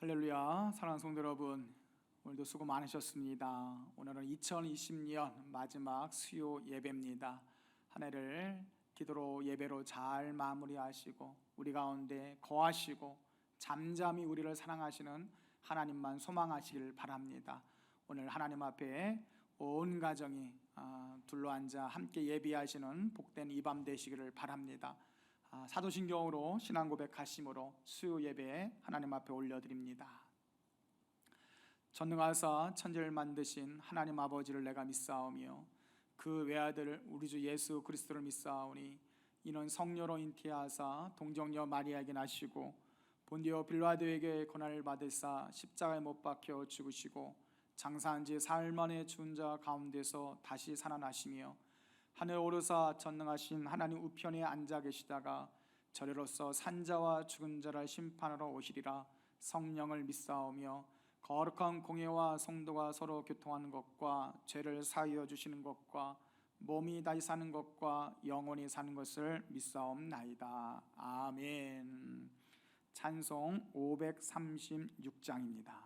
할렐루야. 사랑하는 성도 여러분, 오늘도 수고 많으셨습니다. 오늘은 2020년 마지막 수요 예배입니다. 한 해를 기도로 예배로 잘 마무리하시고 우리 가운데 거하시고 잠잠히 우리를 사랑하시는 하나님만 소망하시길 바랍니다. 오늘 하나님 앞에 온 가정이 둘러앉아 함께 예배하시는 복된 이 밤 되시기를 바랍니다. 사도신경으로 신앙 고백하심으로 수요 예배에 하나님 앞에 올려드립니다. 전능하사 천지를 만드신 하나님 아버지를 내가 믿사오며 그 외아들 우리 주 예수 그리스도를 믿사오니 이는 성녀로 잉태하사 동정녀 마리아에게 나시고 본디오 빌라도에게 고난을 받으사 십자가에 못 박혀 죽으시고 장사한 지 사흘 만에 죽은 자 가운데서 다시 살아나시며 하늘 오르사 전능하신 하나님 우편에 앉아 계시다가 저리로서 산자와 죽은 자를 심판하러 오시리라. 성령을 믿사오며 거룩한 공예와 성도가 서로 교통하는 것과 죄를 사하여 주시는 것과 몸이 다시 사는 것과 영원히 사는 것을 믿사옵나이다. 아멘. 찬송 536장입니다.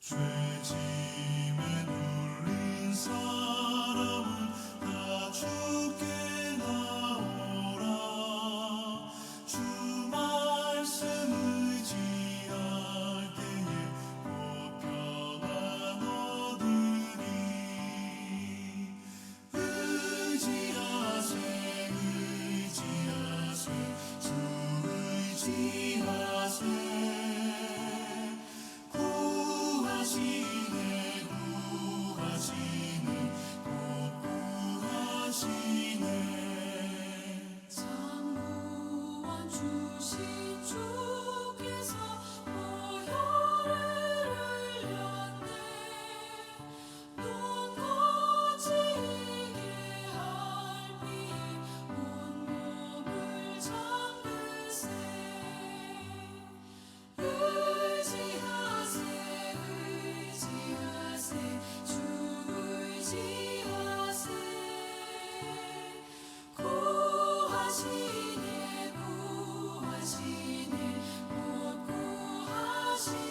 죄짐에 눌린 사람은 다 주께 나오라. 주 말씀 의지할 때에 곧 평안 얻으리. 의지하세 의지하세 주 의지하세. 구하시네 장구원 주신 주께서 보혈을 흘렸네. 눈 거치게 할 비에 온몸을 잠그세. 의지하세 의지하세 주 의지하세. 구하시네 구하시네 곧 구하시네.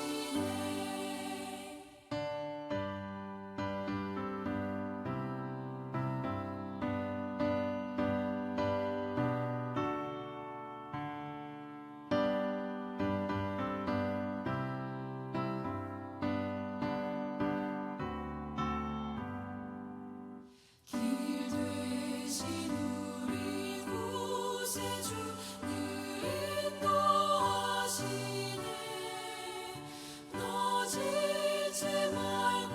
길 되신 우리 구세주 늘 인도하시네. 너지지 말고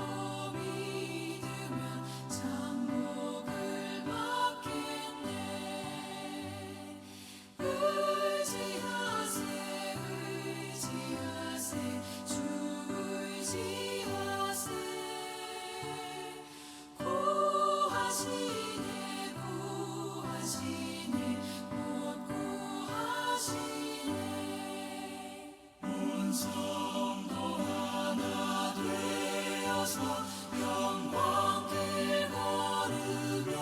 믿으면 장복을 받겠네. 의지하세 의지하세 주 의지하세. 구하시네 구하시네 곧 구하시네. 온 성도 하나 되어서 영광길 걸으면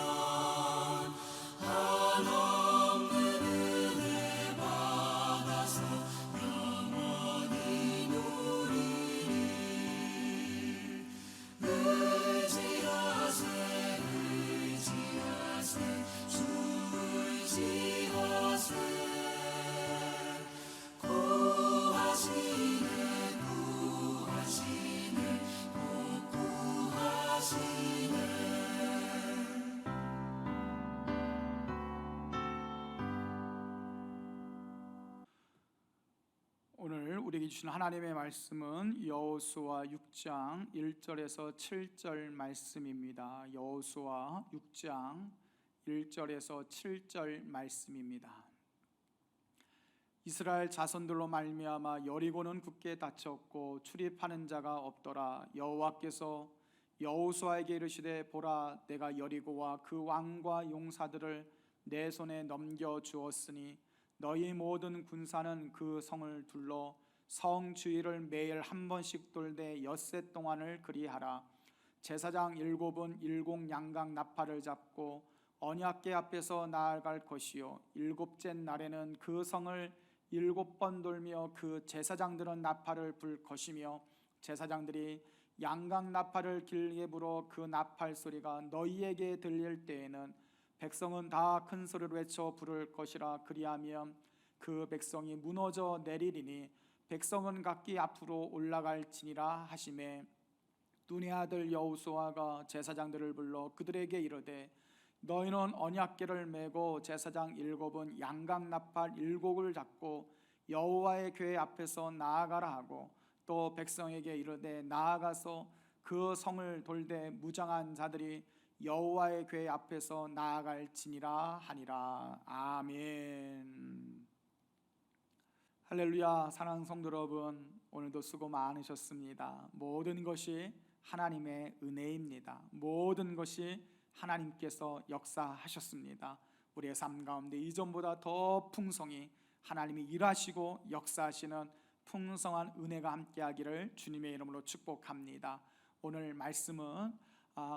한없는 은혜 받아서 영원히 누리리. 의지하세 의지하세 주 의지하세. 구하시네 구하시네 곧 구하시네. 오늘 우리에게 주신 하나님의 말씀은 여호수아 6장 1절에서 7절 말씀입니다. 여호수아 6장 1절에서 7절 말씀입니다. 이스라엘 자손들로 말미암아 여리고는 굳게 닫혔고 출입하는 자가 없더라. 여호와께서 여호수아에게 이르시되 보라, 내가 여리고와 그 왕과 용사들을 내 손에 넘겨 주었으니 너희 모든 군사는 그 성을 둘러 성 주위를 매일 한 번씩 돌되 엿새 동안을 그리하라. 제사장 7은 일곱 양각 나팔을 잡고 언약궤 앞에서 나아갈 것이요 7째 날에는 그 성을 7번 돌며 그 제사장들은 나팔을 불 것이며 제사장들이 양각 나팔을 길게 불어 그 나팔 소리가 너희에게 들릴 때에는 백성은 다 큰 소리로 외쳐 부를 것이라. 그리하면 그 백성이 무너져 내리리니 백성은 각기 앞으로 올라갈지니라 하시매 눈의 아들 여호수아가 제사장들을 불러 그들에게 이르되 너희는 언약궤를 메고 제사장 7은 양각 나팔 7을 잡고 여호와의 궤 앞에서 나아가라 하고 또 백성에게 이르되 나아가서 그 성을 돌되 무장한 자들이 여호와의 궤 앞에서 나아갈지니라 하니라. 아멘. 할렐루야. 사랑하는 성도 여러분, 오늘도 수고 많으셨습니다. 모든 것이 하나님의 은혜입니다. 모든 것이 하나님께서 역사하셨습니다. 우리의 삶 가운데 이전보다 더 풍성히 하나님이 일하시고 역사하시는 풍성한 은혜가 함께하기를 주님의 이름으로 축복합니다. 오늘 말씀은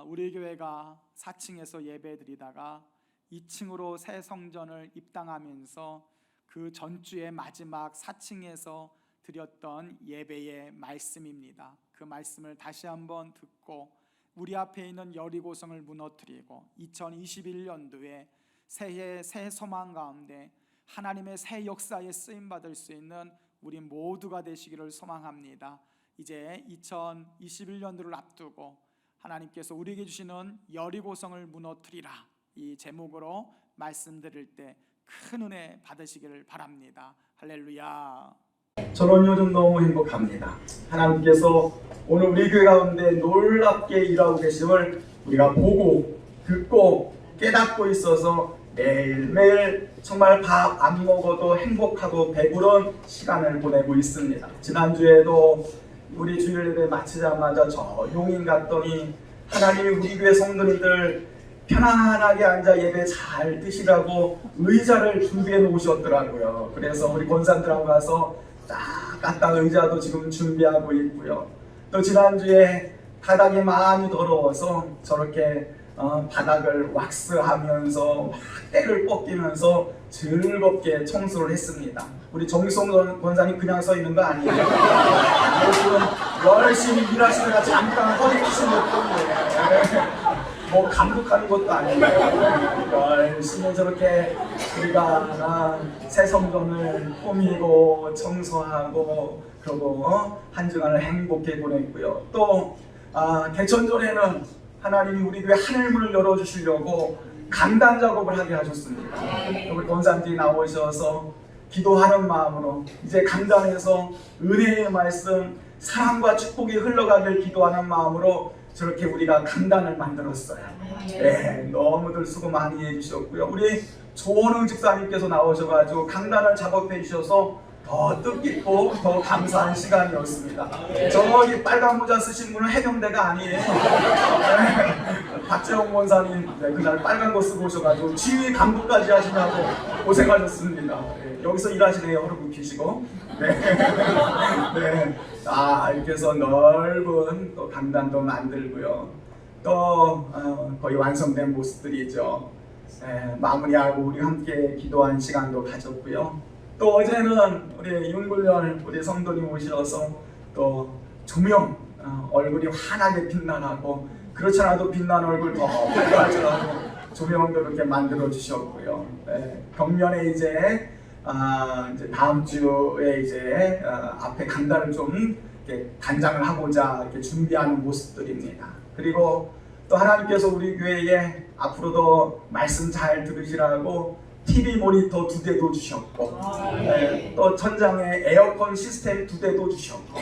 우리 교회가 4층에서 예배드리다가 2층으로 새 성전을 입당하면서 그 전주의 마지막 4층에서 드렸던 예배의 말씀입니다. 그 말씀을 다시 한번 듣고 우리 앞에 있는 여리고성을 무너뜨리고 2021년도에 새해 새 소망 가운데 하나님의 새 역사에 쓰임받을 수 있는 우리 모두가 되시기를 소망합니다. 이제 2021년도를 앞두고 하나님께서 우리에게 주시는 여리고성을 무너뜨리라 이 제목으로 말씀드릴 때 큰 은혜 받으시기를 바랍니다. 할렐루야. 저는 요즘 너무 행복합니다. 하나님께서 오늘 우리 교회 가운데 놀랍게 일하고 계심을 우리가 보고 듣고 깨닫고 있어서 매일매일 정말 밥 안 먹어도 행복하고 배부른 시간을 보내고 있습니다. 지난주에도 우리 주일 예배 마치자마자 저 용인 갔더니 하나님이 우리 교회 성도님들 편안하게 앉아 예배 잘 드시라고 의자를 준비해 놓으셨더라고요. 그래서 우리 권사님들하고 가서 딱 갖다 의자도 지금 준비하고 있고요. 또 지난주에 바닥이 많이 더러워서 저렇게 바닥을 왁스하면서 때를 뻗기면서 즐겁게 청소를 했습니다. 우리 정성 권사님 그냥 서 있는 거 아니에요. 지금 열심히 일하시다가 잠깐 허리 푸신 것도 뭐 감독하는 것도 아니고 열심히 저렇게 우리가 새 성전을 꾸미고 청소하고 그러고 한 주간을 행복히 보냈고요. 또 개천절에는 하나님이 우리 교회 하늘문을 열어주시려고 강단 작업을 하게 하셨습니다. 우리 권사님들이 나오셔서 기도하는 마음으로 이제 강단에서 은혜의 말씀 사랑과 축복이 흘러가길 기도하는 마음으로 저렇게 우리가 강단을 만들었어요. 네, 너무들 수고 많이 해주셨고요. 우리 조원흥 집사님께서 나오셔가지고 강단을 작업해 주셔서 더 뜻깊고 더 감사한 시간이었습니다. 저기 빨간 모자 쓰신 분은 해병대가 아니에요. 박재홍 권사님 그날 빨간 거 쓰고 오셔가지고 지휘 감독까지 하시냐고 고생하셨습니다. 여기서 일하시네요. 허리 굽히시고. 네. 이렇게 해서 넓은 또 강단도 만들고요. 또 거의 완성된 모습들이죠. 마무리하고 우리 함께 기도한 시간도 가졌고요. 또 어제는 우리 윤굴열 우리 성도님 오셔서 또 조명 얼굴이 환하게 빛나라고 그렇지 않아도 빛나는 얼굴 더 밝아지라고 조명도 이렇게 만들어 주셨고요. 벽면에 이제 다음 주에 이제 앞에 강단을 좀 이렇게 단장을 하고자 이렇게 준비하는 모습들입니다. 그리고 또 하나님께서 우리 교회에 앞으로도 말씀 잘 들으시라고 TV 모니터 2대도 주셨고 또 천장에 에어컨 시스템 2대도 주셨고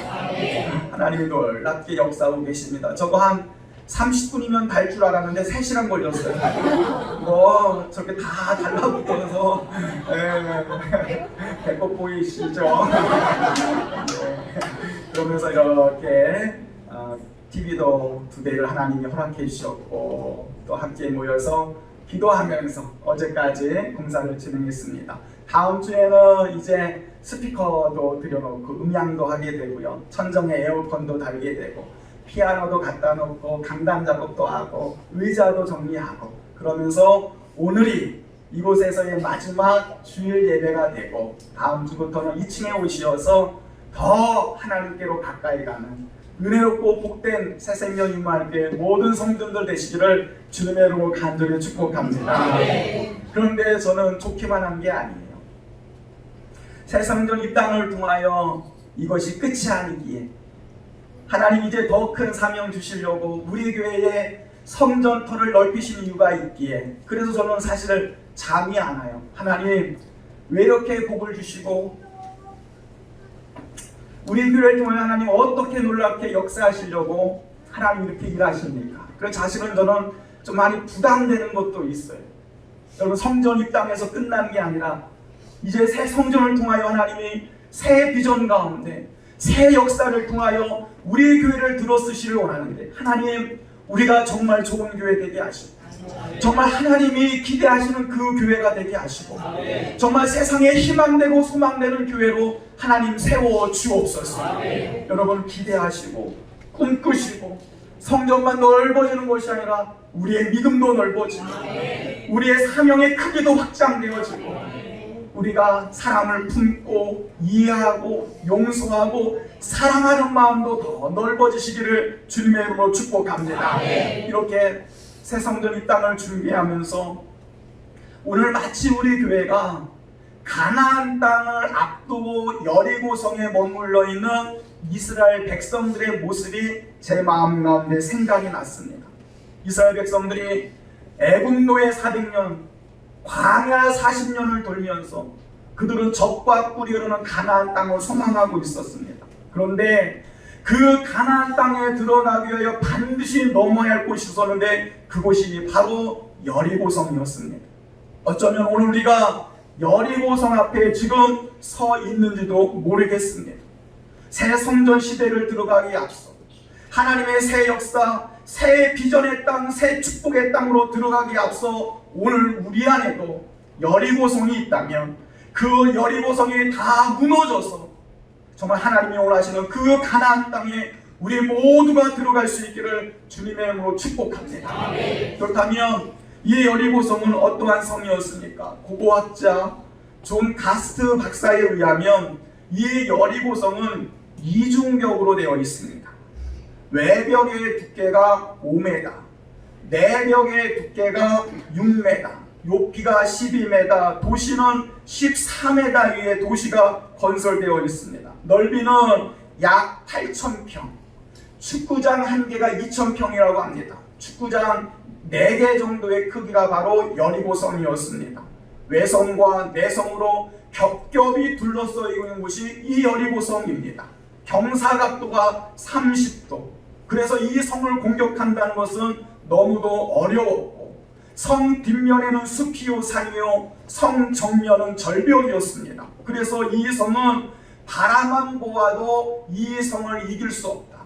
하나님이 놀랍게 역사하고 계십니다. 저거 한 30분이면 달 줄 알았는데 3시간 걸렸어요. 뭐 저렇게 다 달라붙어서 배꼽 보이시죠? 그러면서 이렇게 TV도 2대를 하나님이 허락해 주셨고 또 함께 모여서 기도하면서 어제까지 공사를 진행했습니다. 다음 주에는 이제 스피커도 들여놓고 음향도 하게 되고요. 천정에 에어컨도 달게 되고 피아노도 갖다 놓고 강단 작업도 하고 의자도 정리하고 그러면서 오늘이 이곳에서의 마지막 주일 예배가 되고 다음 주부터는 2층에 오시어서 더 하나님께로 가까이 가는 은혜롭고 복된 새생명 임마누엘 모든 성도들 되시기를 주님의 이름으로 간절히 축복합니다. 그런데 저는 좋기만 한 게 아니에요. 새성전 입당을 통하여 이것이 끝이 아니기에 하나님 이제 더 큰 사명 주시려고 우리 교회에 성전터를 넓히신 이유가 있기에 그래서 저는 사실 잠이 안 와요. 하나님 왜 이렇게 복을 주시고 우리 교회를 통해 하나님 어떻게 놀랍게 역사하시려고 하나님 이렇게 일하십니까? 그래서 사실은 저는 좀 많이 부담되는 것도 있어요. 여러분 성전 입당에서 끝난 게 아니라 이제 새 성전을 통하여 하나님이 새 비전 가운데 새 역사를 통하여 우리 교회를 들어쓰시를 원하는데 하나님 우리가 정말 좋은 교회 되게 하시고 정말 하나님이 기대하시는 그 교회가 되게 하시고 정말 세상에 희망되고 소망되는 교회로 하나님 세워 주옵소서. 여러분 기대하시고 꿈꾸시고 성전만 넓어지는 것이 아니라 우리의 믿음도 넓어지고 우리의 사명의 크기도 확장되어지고 우리가 사람을 품고 이해하고 용서하고 사랑하는 마음도 더 넓어지시기를 주님의 이름으로 축복합니다. 이렇게 새 성전 이 땅을 준비하면서 오늘 마치 우리 교회가 가나안 땅을 앞두고 여리고성에 머물러 있는 이스라엘 백성들의 모습이 제 마음 가운데 생각이 났습니다. 이스라엘 백성들이 애국노예 400년 광야 40년을 돌면서 그들은 적과 꿀이 흐르는 가나안 땅을 소망하고 있었습니다. 그런데 그 가나안 땅에 들어가기 위하여 반드시 넘어야 할 곳이 있었는데 그곳이 바로 여리고성이었습니다. 어쩌면 오늘 우리가 여리고성 앞에 지금 서 있는지도 모르겠습니다. 새 성전 시대를 들어가기에 앞서 하나님의 새 역사, 새 비전의 땅, 새 축복의 땅으로 들어가기에 앞서 오늘 우리 안에도 여리고성이 있다면 그 여리고성이 다 무너져서 정말 하나님이 원하시는 그 가나안 땅에 우리 모두가 들어갈 수 있기를 주님의 이름으로 축복합니다. 그렇다면 이 여리고성은 어떠한 성이었습니까? 고고학자 존 가스트 박사에 의하면 이 여리고성은 이중벽으로 되어 있습니다. 외벽의 두께가 5m, 내벽의 두께가 6m, 높이가 12m, 도시는 14m 위에 도시가 건설되어 있습니다. 넓이는 약 8,000평, 축구장 1개가 2,000평이라고 합니다. 축구장 4개 정도의 크기가 바로 여리고성이었습니다. 외성과 내성으로 겹겹이 둘러싸여 있는 곳이 이 여리고성입니다. 경사각도가 30도. 그래서 이 성을 공격한다는 것은 너무도 어려웠고 성 뒷면에는 숲이요 산이요 성 정면은 절벽이었습니다. 그래서 이 성은 바라만 보아도 이 성을 이길 수 없다,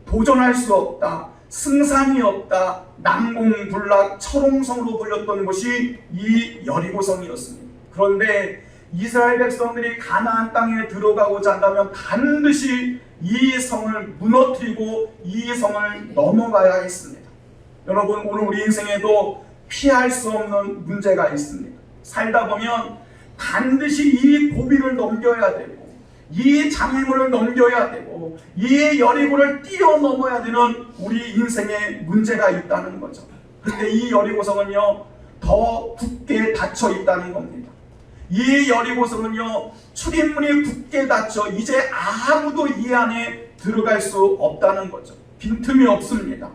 도전할 수 없다, 승산이 없다, 난공불락 철옹성으로 불렸던 것이 이 여리고성이었습니다. 그런데 이스라엘 백성들이 가나안 땅에 들어가고자 한다면 반드시 이 성을 무너뜨리고 이 성을 넘어가야 했습니다. 여러분 오늘 우리 인생에도 피할 수 없는 문제가 있습니다. 살다 보면 반드시 이 고비를 넘겨야 되고 이 장애물을 넘겨야 되고 이 여리고를 뛰어넘어야 되는 우리 인생에 문제가 있다는 거죠. 그런데 이 여리고성은요 더 굳게 닫혀 있다는 겁니다. 이 여리고성은요 출입문이 굳게 닫혀 이제 아무도 이 안에 들어갈 수 없다는 거죠. 빈틈이 없습니다.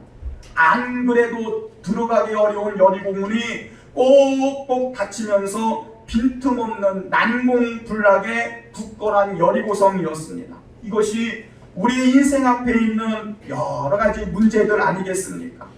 안 그래도 들어가기 어려운 여리고문이 꼭꼭 닫히면서 빈틈없는 난공불락의 굳건한 여리고성이었습니다. 이것이 우리 인생 앞에 있는 여러 가지 문제들 아니겠습니까?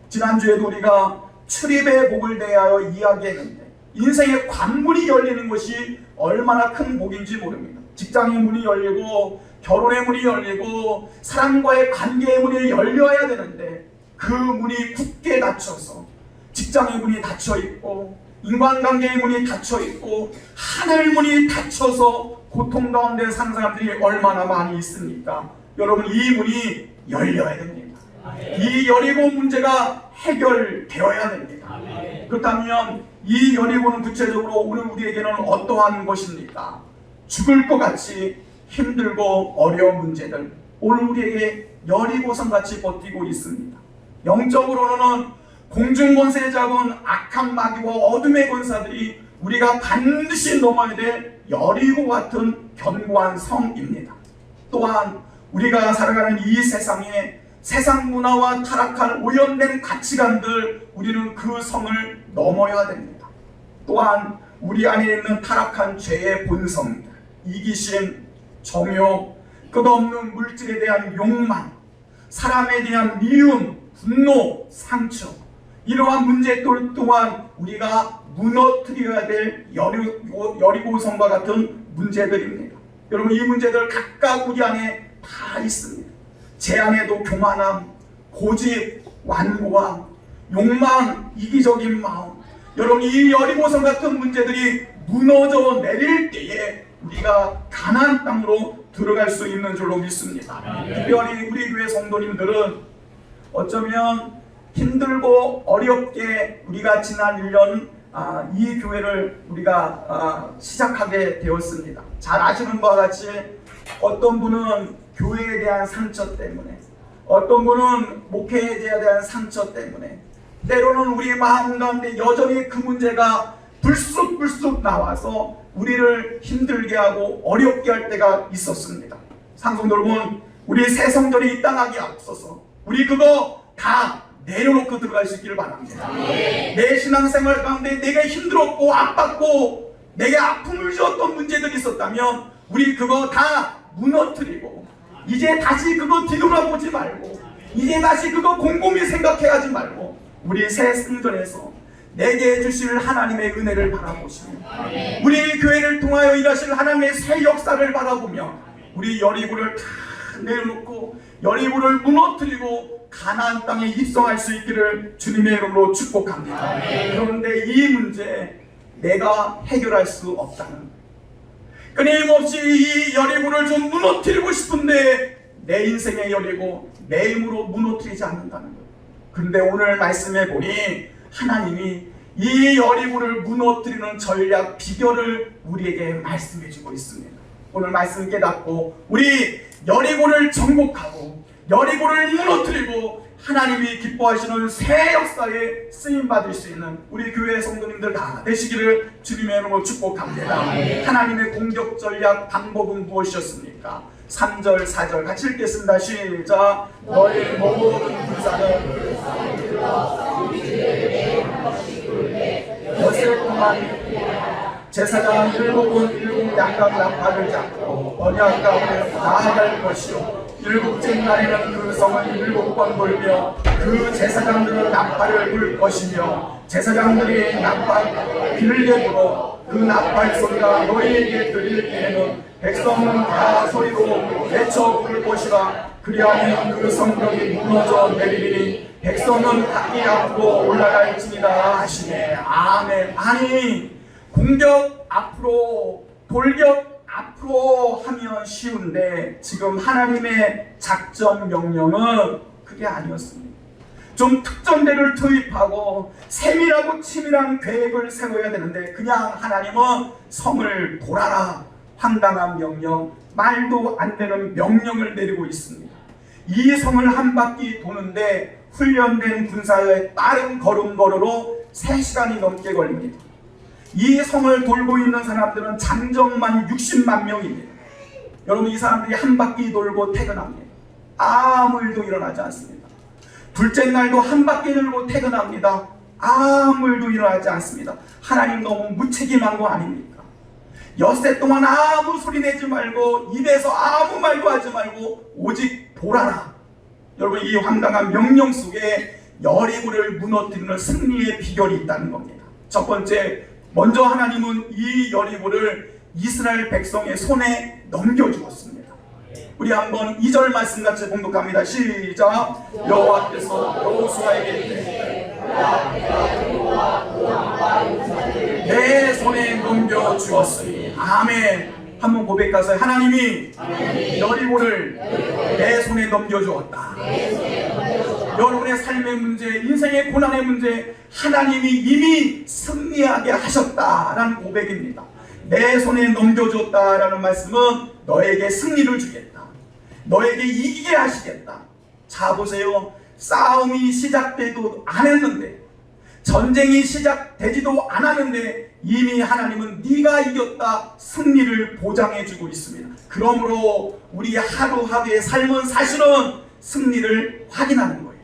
지난주에도 우리가 출입의 복을 대하여 이야기했는데 인생의 관문이 열리는 것이 얼마나 큰 복인지 모릅니다. 직장의 문이 열리고 결혼의 문이 열리고 사람과의 관계의 문이 열려야 되는데 그 문이 굳게 닫혀서 직장의 문이 닫혀있고 인간관계의 문이 닫혀있고 하늘 문이 닫혀서 고통 가운데 사는 사람들이 얼마나 많이 있습니까? 여러분 이 문이 열려야 됩니다. 이 여리고 문제가 해결되어야 됩니다. 그렇다면 이 여리고는 구체적으로 오늘 우리에게는 어떠한 것입니까? 죽을 것 같이 힘들고 어려운 문제들, 오늘 우리에게 여리고성 같이 버티고 있습니다. 영적으로는 공중권세에 잡은 악한 마귀와 어둠의 권사들이 우리가 반드시 넘어야 될 여리고 같은 견고한 성입니다. 또한 우리가 살아가는 이 세상에 세상 문화와 타락한 오염된 가치관들, 우리는 그 성을 넘어야 됩니다. 또한 우리 안에 있는 타락한 죄의 본성들, 이기심, 정욕, 끝없는 물질에 대한 욕망, 사람에 대한 미움, 분노, 상처, 이러한 문제들 또한 우리가 무너뜨려야 될 여리고성과 같은 문제들입니다. 여러분, 이 문제들 각각 우리 안에 다 있습니다. 제 안에도 교만함, 고집, 완고함, 욕망, 이기적인 마음, 여러분, 이 여리고성 같은 문제들이 무너져 내릴 때에 우리가 가나안 땅으로 들어갈 수 있는 줄로 믿습니다. 특별히 우리 교회 성도님들은 어쩌면 힘들고 어렵게 우리가 지난 1년 이 교회를 우리가 시작하게 되었습니다. 잘 아시는 바와 같이 어떤 분은 교회에 대한 상처 때문에, 어떤 분은 목회에 대한 상처 때문에, 때로는 우리 마음 가운데 여전히 그 문제가 불쑥불쑥 나와서 우리를 힘들게 하고 어렵게 할 때가 있었습니다. 상성도 여러분, 우리 새 성전이 이 땅 하기 앞서서 우리 그거 다 내려놓고 들어갈 수 있기를 바랍니다. 내 신앙생활 가운데 내게 힘들었고 아팠고 내게 아픔을 주었던 문제들이 있었다면 우리 그거 다 무너뜨리고 이제 다시 그거 뒤돌아보지 말고 이제 다시 그거 곰곰이 생각해하지 말고 우리 새 성전에서 내게 주실 하나님의 은혜를 바라보시며 우리 교회를 통하여 일하실 하나님의 새 역사를 바라보며 우리 여리고를 다 내려놓고 여리고를 무너뜨리고 가나안 땅에 입성할 수 있기를 주님의 이름으로 축복합니다. 그런데 이 문제 내가 해결할 수 없다는, 끊임없이 이 여리고를 좀 무너뜨리고 싶은데 내 인생의 여리고 내 힘으로 무너뜨리지 않는다는 것. 그런데 오늘 말씀해 보니 하나님이 이 여리고를 무너뜨리는 전략 비결을 우리에게 말씀해 주고 있습니다. 오늘 말씀 깨닫고 우리 여리고를 정복하고 여리고를 무너뜨리고 하나님이 기뻐하시는 새 역사에 쓰임받을 수 있는 우리 교회 성도님들 다 되시기를 주님의 이름으로 축복합니다. 하나님의 공격 전략 방법은 무엇이었습니까? 3절 4절 같이 읽겠습니다. 시작. 너희 모든 군사는 엿새 동안 제사장 7은 양각 나팔을 잡고 언약 가운데 나아갈 것이요 7째 날에는 그 성을 7번 돌며 그 제사장들은 나팔을 불 것이며 제사장들이 나팔 빌게 불어 그 나팔 소리가 너희에게 들릴 때에는 백성은 다 소리로 외쳐 부를 것이라. 그리하면 그 성벽이 무너져 내리리니 백성은 각기 앞으로 올라갈지니라 하시네. 아멘. 아니, 공격 앞으로, 돌격 앞으로 하면 쉬운데 지금 하나님의 작전 명령은 그게 아니었습니다. 좀 특전대를 투입하고 세밀하고 치밀한 계획을 세워야 되는데 그냥 하나님은 성을 돌아라, 황당한 명령, 말도 안 되는 명령을 내리고 있습니다. 이 성을 한 바퀴 도는데 훈련된 군사의 빠른 걸음걸이로 3시간이 넘게 걸립니다. 이 성을 돌고 있는 사람들은 장정만 60만 명입니다. 여러분, 이 사람들이 한 바퀴 돌고 퇴근합니다. 아무 일도 일어나지 않습니다. 둘째 날도 한 바퀴 돌고 퇴근합니다. 아무 일도 일어나지 않습니다. 하나님 너무 무책임한 거 아닙니까? 엿새 동안 아무 소리 내지 말고 입에서 아무 말도 하지 말고 오직 돌아라. 여러분, 이 황당한 명령 속에 여리고를 무너뜨리는 승리의 비결이 있다는 겁니다. 첫 번째, 먼저 하나님은 이 여리고를 이스라엘 백성의 손에 넘겨주었습니다. 우리 한번 2절 말씀 같이 봉독합니다. 시작. 여호와께서 여호수아에게 이르시되 내 손에 넘겨주었으니. 아멘. 한번 고백하세요. 하나님이 여리고를 내 손에 넘겨주었다. 여러분의 삶의 문제, 인생의 고난의 문제 하나님이 이미 승리하게 하셨다라는 고백입니다. 내 손에 넘겨줬다라는 말씀은 너에게 승리를 주겠다, 너에게 이기게 하시겠다. 자 보세요, 싸움이 시작되도 않았는데, 전쟁이 시작되지도 않았는데 이미 하나님은 네가 이겼다 승리를 보장해주고 있습니다. 그러므로 우리 하루하루의 삶은 사실은 승리를 확인하는 거예요.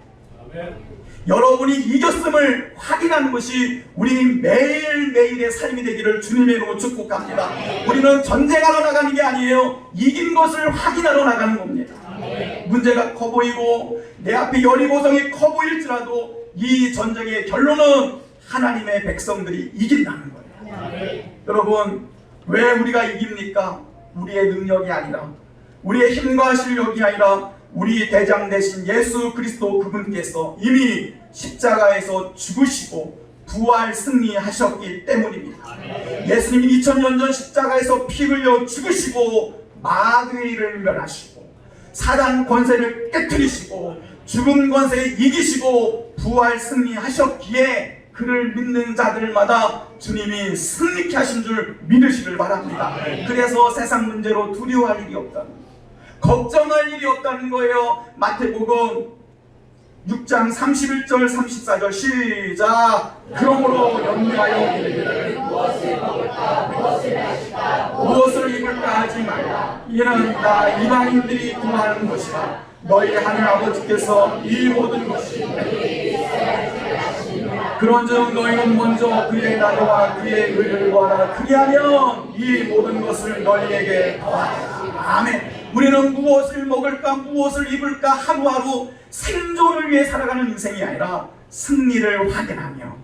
아멘. 여러분이 이겼음을 확인하는 것이 우리 매일매일의 삶이 되기를 주님의 이름으로 축복합니다. 우리는 전쟁하러 나가는 게 아니에요. 이긴 것을 확인하러 나가는 겁니다. 문제가 커 보이고 내 앞에 여리고성이 커 보일지라도 이 전쟁의 결론은 하나님의 백성들이 이긴다는 거예요. 여러분, 왜 우리가 이깁니까? 우리의 능력이 아니라, 우리의 힘과 실력이 아니라 우리 대장 되신 예수 그리스도 그분께서 이미 십자가에서 죽으시고 부활 승리하셨기 때문입니다. 예수님이 2000년 전 십자가에서 피 흘려 죽으시고 마귀를 멸하시고 사단 권세를 깨뜨리시고 죽은 권세 이기시고 부활 승리하셨기에 그를 믿는 자들마다 주님이 승리케 하신 줄 믿으시길 바랍니다. 그래서 세상 문제로 두려워할 일이 없다는 거예요. 걱정할 일이 없다는 거예요. 마태복음 6장 31절 34절 시작. 그러므로 염려하여 이르기를 무엇을 입을까 하지 말라. 이는 다 이방인들이 구하는 것이라. 너희 하늘 아버지께서 이 모든 것이 그런즉 너희는 먼저 그의 나라와 그의 의를 구하라. 그리하면 이 모든 것을 너희에게 더하리라. 아멘. 우리는 무엇을 먹을까 무엇을 입을까 하루하루 생존을 위해 살아가는 인생이 아니라 승리를 확인하며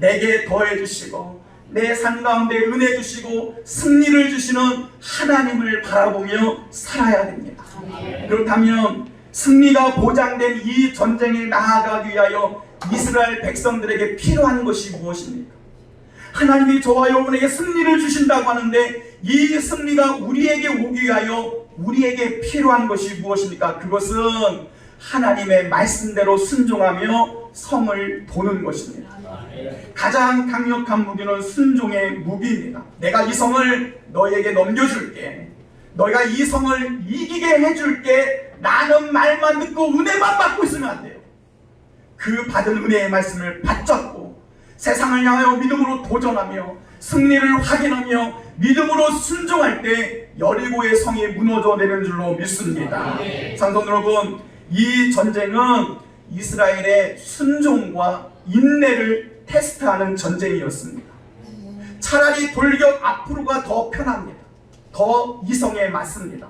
내게 더해 주시고 내 삶 가운데 은혜 주시고 승리를 주시는 하나님을 바라보며 살아야 됩니다. 그렇다면 승리가 보장된 이 전쟁에 나아가기 위하여 이스라엘 백성들에게 필요한 것이 무엇입니까? 하나님이 저와 여러분에게 승리를 주신다고 하는데 이 승리가 우리에게 오기 위하여 우리에게 필요한 것이 무엇입니까? 그것은 하나님의 말씀대로 순종하며 성을 도는 것입니다. 가장 강력한 무기는 순종의 무기입니다. 내가 이 성을 너에게 넘겨줄게, 너희가 이 성을 이기게 해줄게. 나는 말만 듣고 은혜만 받고 있으면 안 돼요. 그 받은 은혜의 말씀을 받잡고 세상을 향하여 믿음으로 도전하며 승리를 확인하며 믿음으로 순종할 때 여리고의 성이 무너져 내는 줄로 믿습니다. 성도 여러분, 이 전쟁은 이스라엘의 순종과 인내를 테스트하는 전쟁이었습니다. 차라리 돌격 앞으로가 더 편합니다. 더 이성에 맞습니다.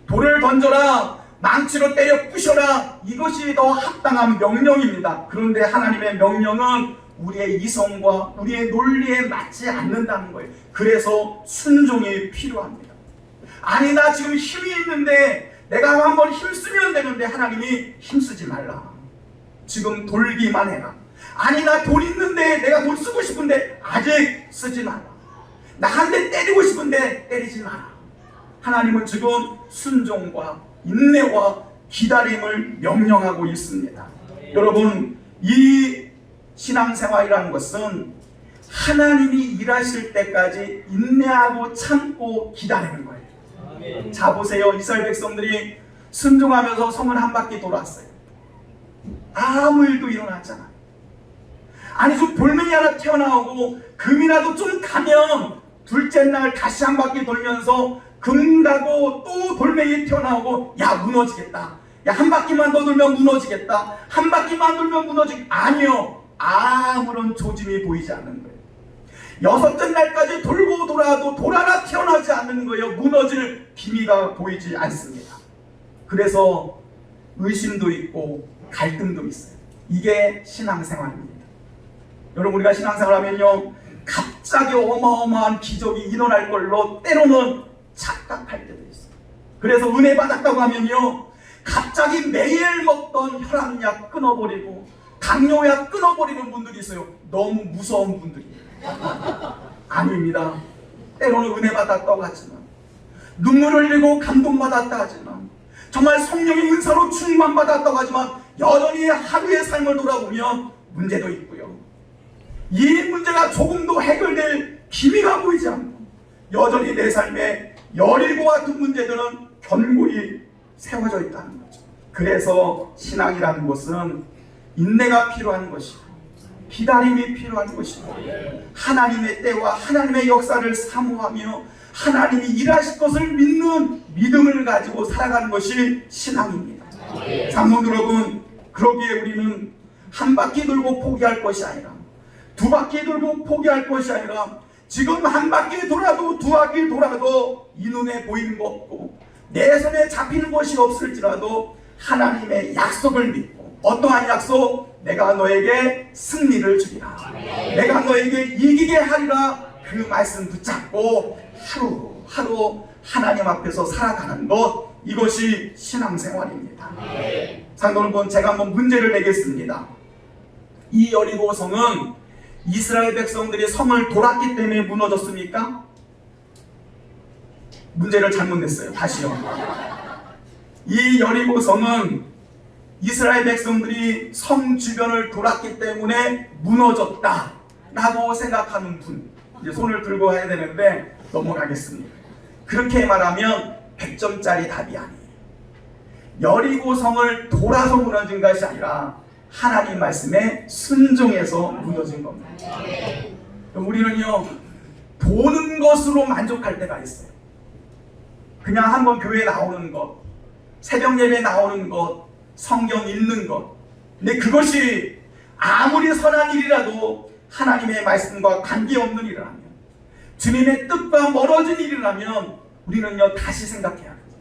돌을 던져라, 망치로 때려 부셔라, 이것이 더 합당한 명령입니다. 그런데 하나님의 명령은 우리의 이성과 우리의 논리에 맞지 않는다는 거예요. 그래서 순종이 필요합니다. 아니, 나 지금 힘이 있는데 내가 한번 힘쓰면 되는데 하나님이 힘쓰지 말라. 지금 돌기만 해라. 아니, 나 돈 있는데 내가 돈 쓰고 싶은데 아직 쓰지 마라. 나 한 대 때리고 싶은데 때리지 마라. 하나님은 지금 순종과 인내와 기다림을 명령하고 있습니다. 여러분, 이 신앙생활이라는 것은 하나님이 일하실 때까지 인내하고 참고 기다리는 거예요. 자 보세요, 이스라엘 백성들이 순종하면서 성을 한 바퀴 돌았어요. 아무 일도 일어났잖아요. 아니, 좀 돌멩이 하나 튀어나오고 금이라도 좀 가면 둘째 날 다시 한 바퀴 돌면서 금 가고 또 돌멩이 튀어나오고, 야, 무너지겠다. 야, 한 바퀴만 더 돌면 무너지겠다. 한 바퀴만 돌면 아니요. 아무런 조짐이 보이지 않는 거예요. 여섯째 날까지 돌고 돌아도 돌 하나 튀어나오지 않는 거예요. 무너질 기미가 보이지 않습니다. 그래서 의심도 있고 갈등도 있어요. 이게 신앙생활입니다. 여러분, 우리가 신앙생활하면요, 갑자기 어마어마한 기적이 일어날 걸로 때로는 착각할 때도 있어요. 그래서 은혜 받았다고 하면요, 갑자기 매일 먹던 혈압약 끊어버리고 당뇨약 끊어버리는 분들이 있어요. 너무 무서운 분들이에요. 아닙니다. 때로는 은혜 받았다고 하지만, 눈물을 흘리고 감동받았다 하지만, 정말 성령의 은사로 충만받았다고 하지만 여전히 하루의 삶을 돌아보면 문제도 있고요. 이 문제가 조금도 해결될 기미가 보이지 않고 여전히 내 삶에 여리고 같은 문제들은 견고히 세워져 있다는 거죠. 그래서 신앙이라는 것은 인내가 필요한 것이고 기다림이 필요한 것이고 하나님의 때와 하나님의 역사를 사모하며 하나님이 일하실 것을 믿는 믿음을 가지고 살아가는 것이 신앙입니다. 장로들 여러분, 그러기에 우리는 한 바퀴 돌고 포기할 것이 아니라 두 바퀴 돌고 포기할 것이 아니라 지금 한 바퀴 돌아도 두 바퀴 돌아도 이 눈에 보이는 것 없고 내 손에 잡히는 것이 없을지라도 하나님의 약속을 믿고 어떠한 약속? 내가 너에게 승리를 주리라. 내가 너에게 이기게 하리라. 그 말씀 붙잡고 하루하루 하나님 앞에서 살아가는 것, 이것이 신앙생활입니다. 자, 여러분, 제가 한번 문제를 내겠습니다. 이 여리고 성은 이스라엘 백성들이 성을 돌았기 때문에 무너졌습니까? 문제를 잘못 냈어요. 다시요. 이 여리고 성은 이스라엘 백성들이 성 주변을 돌았기 때문에 무너졌다 라고 생각하는 분, 이제 손을 들고 해야 되는데 넘어가겠습니다. 그렇게 말하면 100점짜리 답이 아니에요. 여리고 성을 돌아서 무너진 것이 아니라 하나님 말씀에 순종해서 무너진 겁니다. 우리는요, 보는 것으로 만족할 때가 있어요. 그냥 한번 교회에 나오는 것, 새벽 예배 나오는 것, 성경 읽는 것, 근데 그것이 아무리 선한 일이라도 하나님의 말씀과 관계없는 일이라면, 주님의 뜻과 멀어진 일이라면 우리는요, 다시 생각해야 합니다.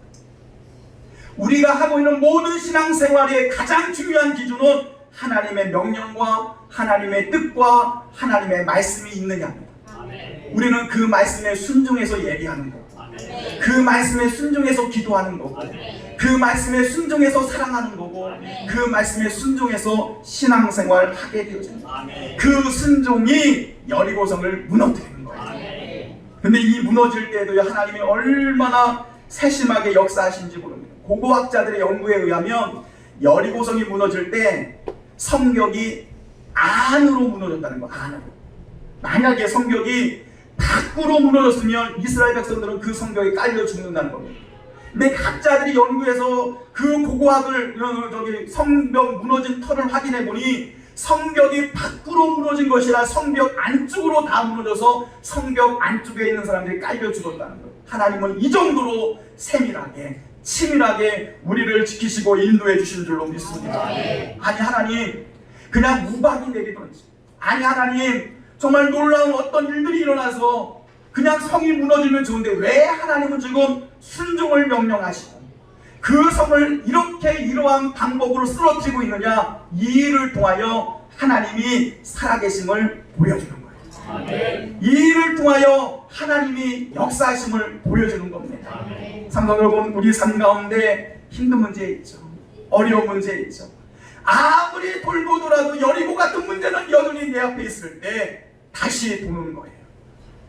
우리가 하고 있는 모든 신앙생활의 가장 중요한 기준은 하나님의 명령과 하나님의 뜻과 하나님의 말씀이 있느냐입니다. 우리는 그 말씀에 순종해서 얘기하는 거고, 그 말씀에 순종해서 기도하는 거고, 그 말씀에 순종해서 사랑하는 거고, 그 말씀에 순종해서 신앙생활 하게 되어집니다. 그 순종이 여리고성을 무너뜨리는 거예요. 근데 이 무너질 때도 하나님이 얼마나 세심하게 역사하신지 모릅니다. 고고학자들의 연구에 의하면 여리고성이 무너질 때 성벽이 안으로 무너졌다는 거. 안으로. 만약에 성벽이 밖으로 무너졌으면 이스라엘 백성들은 그 성벽에 깔려 죽는다는 겁니다. 근데 학자들이 연구해서 그 고고학을 성벽 무너진 터를 확인해 보니 성벽이 밖으로 무너진 것이라 성벽 안쪽으로 다 무너져서 성벽 안쪽에 있는 사람들이 깔려 죽었다는 거예요. 하나님은 이 정도로 세밀하게 치밀하게 우리를 지키시고 인도해 주신 줄로 믿습니다. 아니 하나님 그냥 우박이 내리든지, 아니 하나님 정말 놀라운 어떤 일들이 일어나서 그냥 성이 무너지면 좋은데 왜 하나님은 지금 순종을 명령하시고 그 성을 이렇게 이러한 방법으로 쓰러뜨리고 있느냐? 이 일을 통하여 하나님이 살아계심을 보여주는 거예요. 이 일을 통하여 하나님이 역사하심을 보여주는 겁니다. 성도 여러분, 우리 삶 가운데 힘든 문제 있죠. 어려운 문제 있죠. 아무리 돌고 돌아도 여리고 같은 문제는 여전히 내 앞에 있을 때 다시 도는 거예요.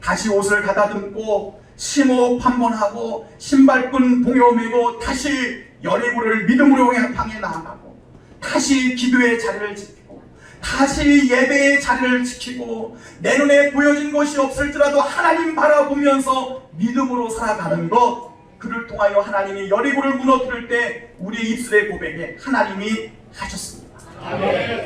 다시 옷을 가다듬고 심호흡 한번 하고 신발끈 봉여 매고 다시 여리고를 믿음으로 향해 나아가고 다시 기도의 자리를 지키고 다시 예배의 자리를 지키고 내 눈에 보여진 것이 없을지라도 하나님 바라보면서 믿음으로 살아가는 것, 그를 통하여 하나님이 여리고를 무너뜨릴 때 우리의 입술의 고백에 하나님이 하셨습니다.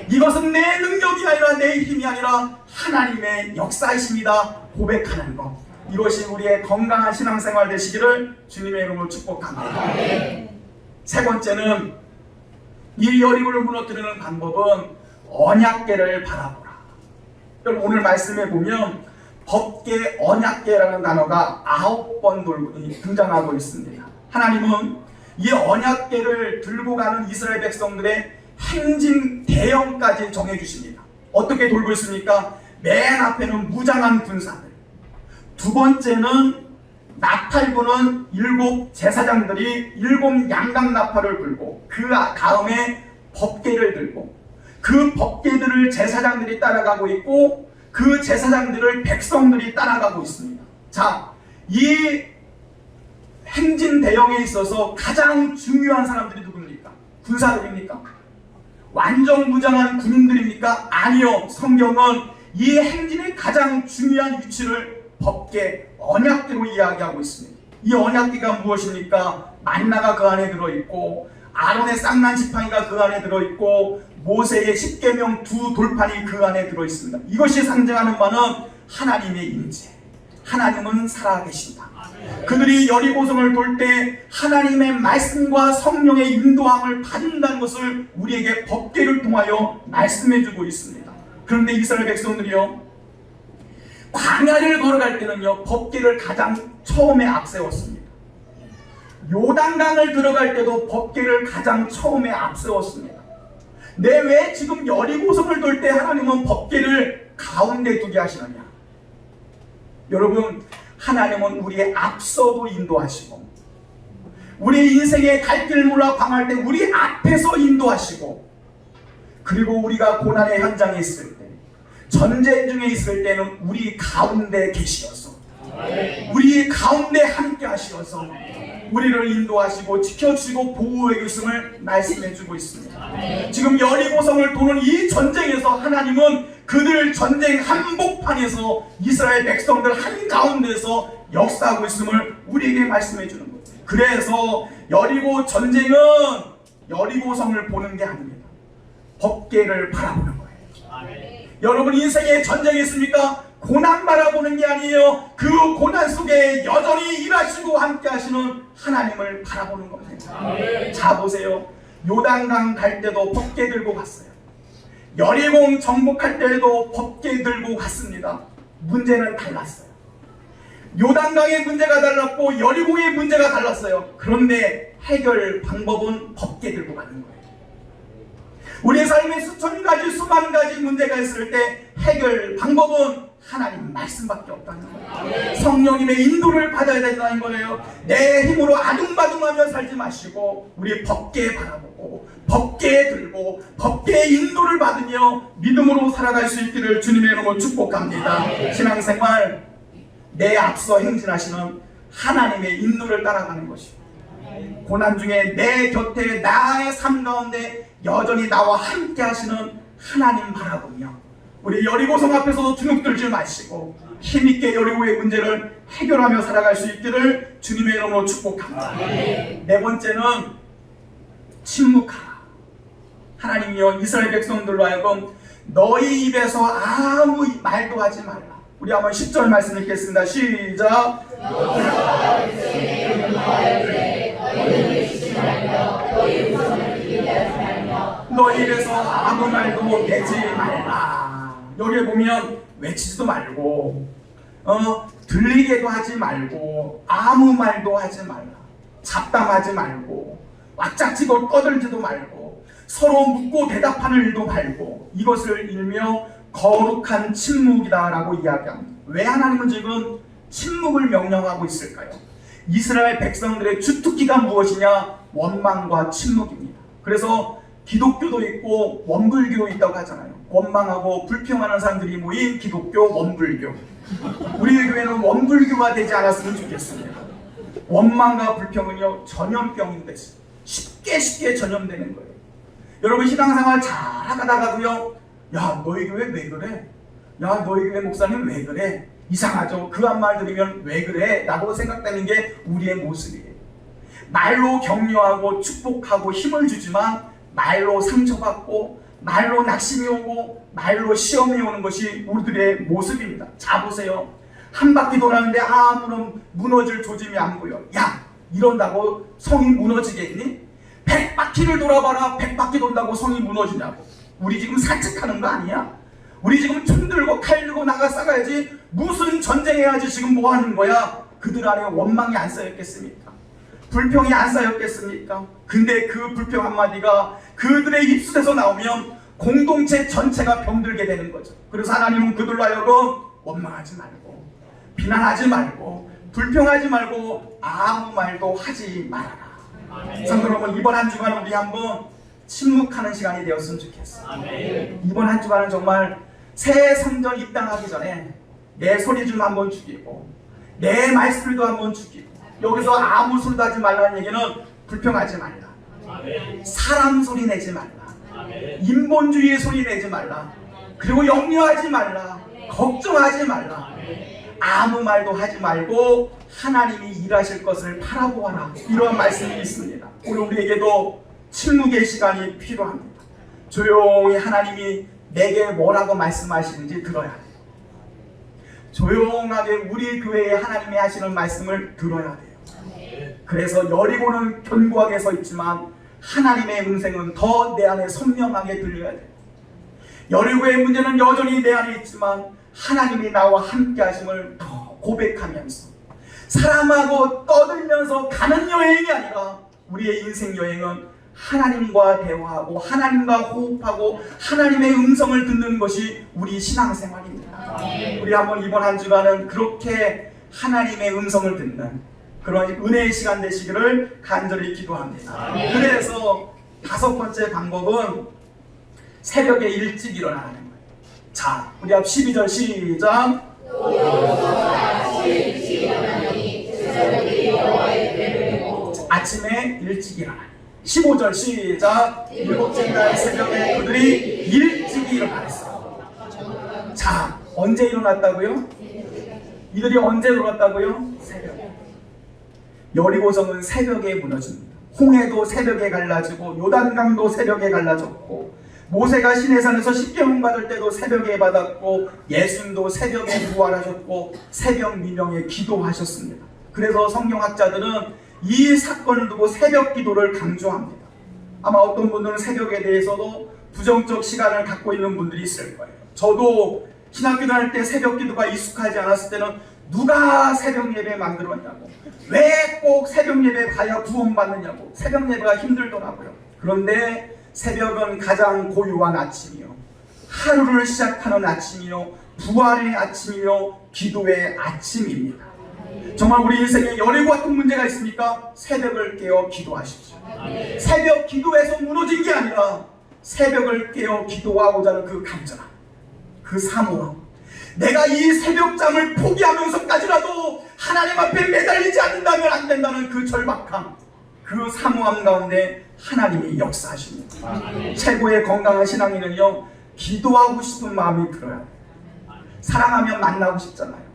이것은 내 능력이 아니라 내 힘이 아니라 하나님의 역사이십니다 고백하는 것, 이것이 우리의 건강한 신앙생활 되시기를 주님의 이름으로 축복합니다. 세 번째는 이 여리고를 무너뜨리는 방법은 언약궤를 바라보라. 여러분, 오늘 말씀에 보면 법궤, 언약궤라는 단어가 9번 등장하고 있습니다. 하나님은 이 언약궤를 들고 가는 이스라엘 백성들의 행진 대형까지 정해주십니다. 어떻게 돌고 있습니까? 맨 앞에는 무장한 군사들, 두 번째는 나팔 부는 7 제사장들이 7 양각 나팔을 불고 그 다음에 법궤를 들고 그 법궤들을 제사장들이 따라가고 있고 그 제사장들을 백성들이 따라가고 있습니다. 자, 이 행진 대영에 있어서 가장 중요한 사람들이 누굽니까? 군사들입니까? 완전무장한 군인들입니까? 아니요. 성경은 이 행진의 가장 중요한 위치를 법계 언약궤로 이야기하고 있습니다. 이 언약궤가 무엇입니까? 만나가 그 안에 들어있고 아론의 쌍난 지팡이가 그 안에 들어있고 모세의 십계명 두 돌판이 그 안에 들어있습니다. 이것이 상징하는 바는 하나님의 임재, 하나님은 살아계신다. 그들이 여리고성을 돌 때 하나님의 말씀과 성령의 인도함을 받는다는 것을 우리에게 법궤를 통하여 말씀해주고 있습니다. 그런데 이스라엘 백성들이요, 광야를 걸어갈 때는요 법궤를 가장 처음에 앞세웠습니다. 요단강을 들어갈 때도 법궤를 가장 처음에 앞세웠습니다. 왜 지금 여리고성을 돌 때 하나님은 법궤를 가운데 두게 하시느냐? 여러분, 하나님은 우리의 앞서도 인도하시고 우리 인생의 갈 길 몰라 방할 때 우리 앞에서 인도하시고, 그리고 우리가 고난의 현장에 있을 때, 전쟁 중에 있을 때는 우리 가운데 계시어서, 우리 가운데 함께 하시어서 우리를 인도하시고 지켜주시고 보호해 주심을 말씀해 주고 있습니다. 지금 여리고성을 도는 이 전쟁에서 하나님은 그들 전쟁 한복판에서 이스라엘 백성들 한가운데서 역사하고 있음을 우리에게 말씀해 주는 거예요. 그래서 여리고 전쟁은 여리고성을 보는 게 아닙니다. 법궤를 바라보는 거예요. 여러분, 인생에 전쟁이 있습니까? 고난 바라보는 게 아니에요. 그 고난 속에 여전히 일하시고 함께 하시는 하나님을 바라보는 겁니다. 자, 보세요. 요단강 갈 때도 법궤 들고 갔어요. 여리고 정복할 때에도 법궤 들고 갔습니다. 문제는 달랐어요. 요단강의 문제가 달랐고 여리고의 문제가 달랐어요. 그런데 해결 방법은 법궤 들고 가는 거예요. 우리의 삶에 수천 가지 수만 가지 문제가 있을 때 해결 방법은 하나님 말씀밖에 없다는 거예요. 성령님의 인도를 받아야 된다는 거예요. 내 힘으로 아둥바둥하며 살지 마시고 우리 법궤 바라보고 법궤 들고 법궤의 인도를 받으며 믿음으로 살아갈 수 있기를 주님의 이름으로 축복합니다. 신앙생활, 내 앞서 행진하시는 하나님의 인도를 따라가는 것입니다. 고난 중에 내 곁에 나의 삶 가운데 여전히 나와 함께 하시는 하나님 바라보며 우리 여리고성 앞에서도 주눅들지 마시고 힘있게 여리고의 문제를 해결하며 살아갈 수 있기를 주님의 이름으로 축복합니다. 네 번째는 침묵하라. 하나님이여 이스라엘 백성들로 하여금 너희 입에서 아무 말도 하지 말라. 우리 한번 10절 말씀 읽겠습니다. 시작. 너희 입에서 아무 말도 내지 말라. 여기에 보면 외치지도 말고 들리게도 하지 말고 아무 말도 하지 말라. 잡담하지 말고 왁짝지고 떠들지도 말고 서로 묻고 대답하는 일도 말고 이것을 일며 거룩한 침묵이다라고 이야기합니다. 왜 하나님은 지금 침묵을 명령하고 있을까요? 이스라엘 백성들의 주특기가 무엇이냐? 원망과 침묵입니다. 그래서 기독교도 있고 원불교도 있다고 하잖아요. 원망하고 불평하는 사람들이 모인 기독교, 원불교. 우리 교회는 원불교가 되지 않았으면 좋겠습니다. 원망과 불평은요 전염병인데 쉽게 전염되는 거예요. 여러분, 신앙생활 잘 하다가도요, 야 너희 교회 왜 그래? 야 너희 교회 목사님 왜 그래? 이상하죠? 그 한 말 들으면 왜 그래? 라고 생각되는 게 우리의 모습이에요. 말로 격려하고 축복하고 힘을 주지만 말로 상처받고 말로 낙심이 오고 말로 시험이 오는 것이 우리들의 모습입니다. 자, 보세요. 한 바퀴 돌았는데 아무런 무너질 조짐이 안 보여. 야, 이런다고 성이 무너지겠니? 100바퀴를 돌아봐라. 100바퀴 돈다고 성이 무너지냐고. 우리 지금 산책하는 거 아니야? 우리 지금 총 들고 칼 들고 나가 싸가야지. 무슨 전쟁해야지 지금 뭐 하는 거야? 그들 안에 원망이 안 쌓였겠습니까? 불평이 안 쌓였겠습니까? 근데 그 불평 한마디가 그들의 입술에서 나오면 공동체 전체가 병들게 되는 거죠. 그래서 하나님은 그들로 하여금 원망하지 말고 비난하지 말고 불평하지 말고 아무 말도 하지 말아라. 성도 여러분, 이번 한 주간은 우리 한번 침묵하는 시간이 되었으면 좋겠어요. 이번 한 주간은 정말 새 성전 입당하기 전에 내 소리 좀 한번 죽이고 내 말씀도 한번 죽이고 여기서 아무 소리도 하지 말라는 얘기는 불평하지 말라, 사람 소리 내지 말라, 인본주의 소리 내지 말라, 그리고 염려하지 말라, 걱정하지 말라, 아무 말도 하지 말고 하나님이 일하실 것을 바라보아라. 이런 말씀이 있습니다. 오늘 우리에게도 침묵의 시간이 필요합니다. 조용히 하나님이 내게 뭐라고 말씀하시는지 들어야 돼요. 조용하게 우리 교회에 하나님이 하시는 말씀을 들어야 돼요. 그래서 여리고는 견고하게 서 있지만 하나님의 음성은 더 내 안에 선명하게 들려야 돼요. 여리고의 문제는 여전히 내 안에 있지만 하나님이 나와 함께 하심을 더 고백하면서 사람하고 떠들면서 가는 여행이 아니라 우리의 인생 여행은 하나님과 대화하고 하나님과 호흡하고 하나님의 음성을 듣는 것이 우리 신앙생활입니다. 우리 한번 이번 한 주간은 그렇게 하나님의 음성을 듣는 그런 은혜의 시간 되시기를 간절히 기도합니다. 그래서 다섯 번째 방법은 새벽에 일찍 일어나는 거예요. 자, 우리 앞 12절 시작. 아침에 일찍 일어나. 15절 시작. 일곱째 날 새벽에 그들이 일찍 일어났어요. 자, 언제 일어났다고요? 이들이 언제 일어났다고요? 새벽에. 여리고성은 새벽에 무너집니다. 홍해도 새벽에 갈라지고 요단강도 새벽에 갈라졌고 모세가 시내산에서 십계명 받을 때도 새벽에 받았고 예수님도 새벽에 부활하셨고 새벽 미명에 기도하셨습니다. 그래서 성경학자들은 이 사건을 두고 새벽 기도를 강조합니다. 아마 어떤 분들은 새벽에 대해서도 부정적 시간을 갖고 있는 분들이 있을 거예요. 저도 신학교 다닐 때 새벽 기도가 익숙하지 않았을 때는 누가 새벽 예배 만들었냐고, 왜 꼭 새벽 예배 가야 구원받느냐고, 새벽 예배가 힘들더라고요. 그런데 새벽은 가장 고요한 아침이요, 하루를 시작하는 아침이요, 부활의 아침이요, 기도의 아침입니다. 정말 우리 인생에 여리고 같은 문제가 있습니까? 새벽을 깨어 기도하십시오. 새벽 기도에서 무너진 게 아니라 새벽을 깨어 기도하고자 하는 그 간절함, 그 사모함, 내가 이 새벽잠을 포기하면서까지라도 하나님 앞에 매달리지 않는다면 안 된다는 그 절박함, 그 사모함 가운데 하나님이 역사하십니다. 최고의 건강한 신앙인은요, 기도하고 싶은 마음이 들어야 돼요. 사랑하면 만나고 싶잖아요.